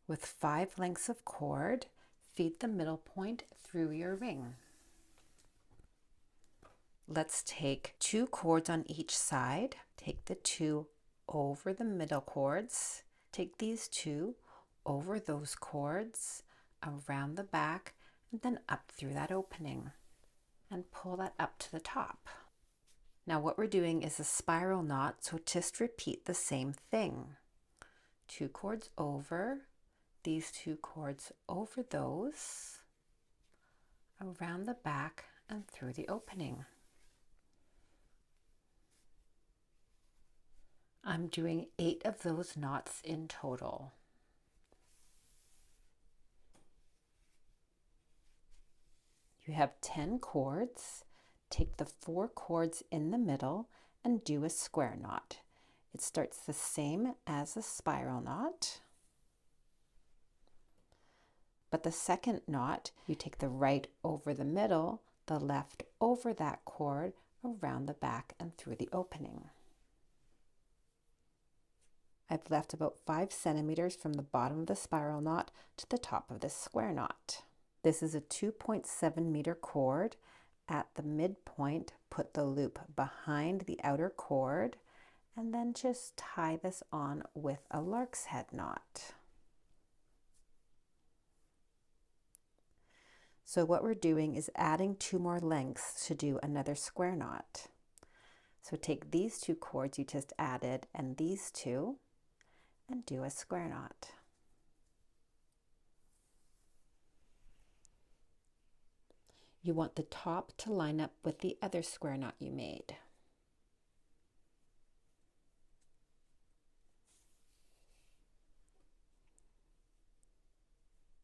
With 5 lengths of cord, feed the middle point through your ring. Let's take 2 cords on each side. Take the 2 over the middle cords. Take these 2 over those cords, around the back, and then up through that opening. And pull that up to the top. Now what we're doing is a spiral knot, so just repeat the same thing. 2 cords over, these 2 cords over those, around the back and through the opening. I'm doing 8 of those knots in total. You have 10 cords. Take the 4 cords in the middle and do a square knot. It starts the same as a spiral knot, but the second knot, you take the right over the middle, the left over that cord, around the back and through the opening. I've left about 5 centimeters from the bottom of the spiral knot to the top of this square knot. This is a 2.7 meter cord. At the midpoint, put the loop behind the outer cord and then just tie this on with a lark's head knot. So what we're doing is adding 2 more lengths to do another square knot. So take these 2 cords you just added and these 2 and do a square knot. You want the top to line up with the other square knot you made.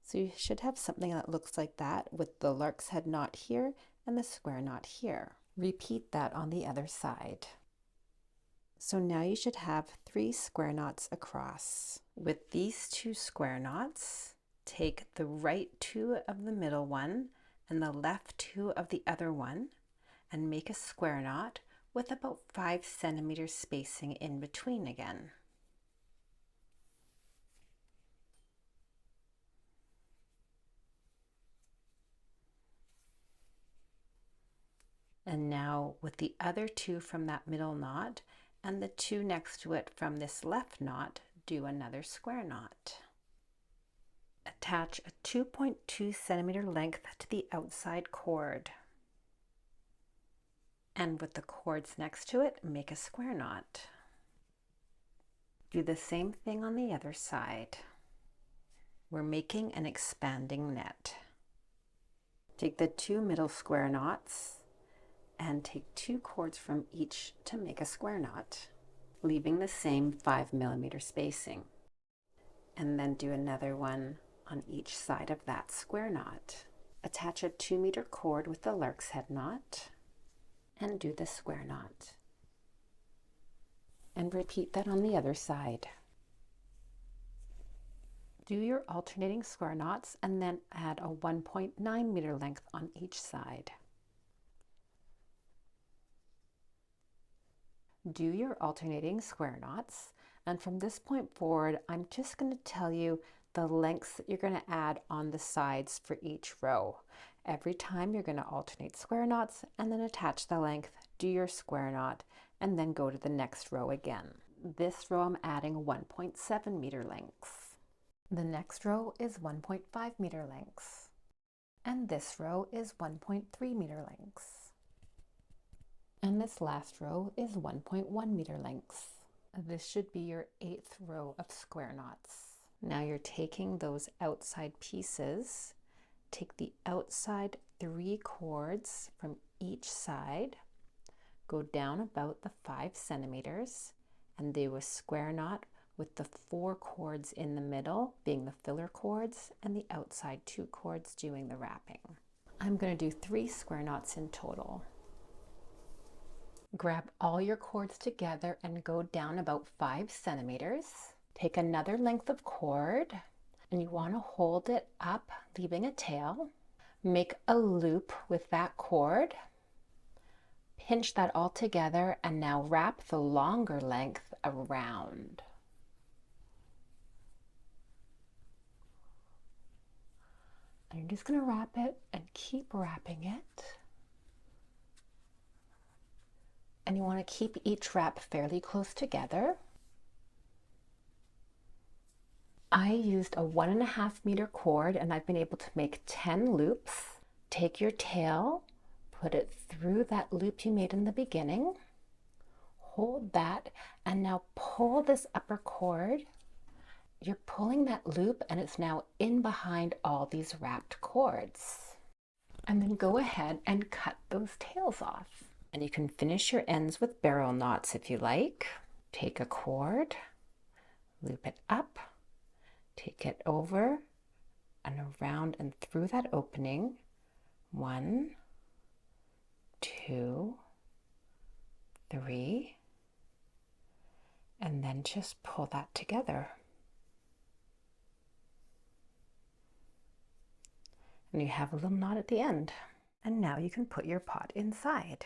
So you should have something that looks like that with the lark's head knot here and the square knot here. Repeat that on the other side. So now you should have 3 square knots across. With these 2 square knots, take the right 2 of the middle one and the left 2 of the other one and make a square knot with about 5 centimeters spacing in between again. And now with the other 2 from that middle knot and the 2 next to it from this left knot, do another square knot. Attach a 2.2 centimeter length to the outside cord. And with the cords next to it, make a square knot. Do the same thing on the other side. We're making an expanding net. Take the 2 middle square knots and take 2 cords from each to make a square knot, leaving the same 5 millimeter spacing. And then do another one on each side of that square knot. Attach a 2 meter cord with the lark's head knot and do the square knot. And repeat that on the other side. Do your alternating square knots and then add a 1.9 meter length on each side. Do your alternating square knots, and from this point forward, I'm just going to tell you the lengths that you're going to add on the sides for each row. Every time you're going to alternate square knots and then attach the length, do your square knot, and then go to the next row again. This row I'm adding 1.7 meter lengths. The next row is 1.5 meter lengths. And this row is 1.3 meter lengths. And this last row is 1.1 meter lengths. This should be your 8th row of square knots. Now you're taking those outside pieces, take the outside 3 cords from each side, go down about the 5 centimeters, and do a square knot with the 4 cords in the middle being the filler cords and the outside 2 cords doing the wrapping. I'm going to do 3 square knots in total. Grab all your cords together and go down about 5 centimeters. Take another length of cord and you want to hold it up, leaving a tail. Make a loop with that cord. Pinch that all together and now wrap the longer length around. just going to wrap it and keep wrapping it. And you want to keep each wrap fairly close together. I used a 1.5 meter cord and I've been able to make 10 loops. Take your tail, put it through that loop you made in the beginning, hold that, and now pull this upper cord. You're pulling that loop and it's now in behind all these wrapped cords. And then go ahead and cut those tails off. And you can finish your ends with barrel knots if you like. Take a cord, loop it up, take it over and around and through that opening. 1, 2, 3, and then just pull that together. And you have a little knot at the end. And now you can put your pot inside.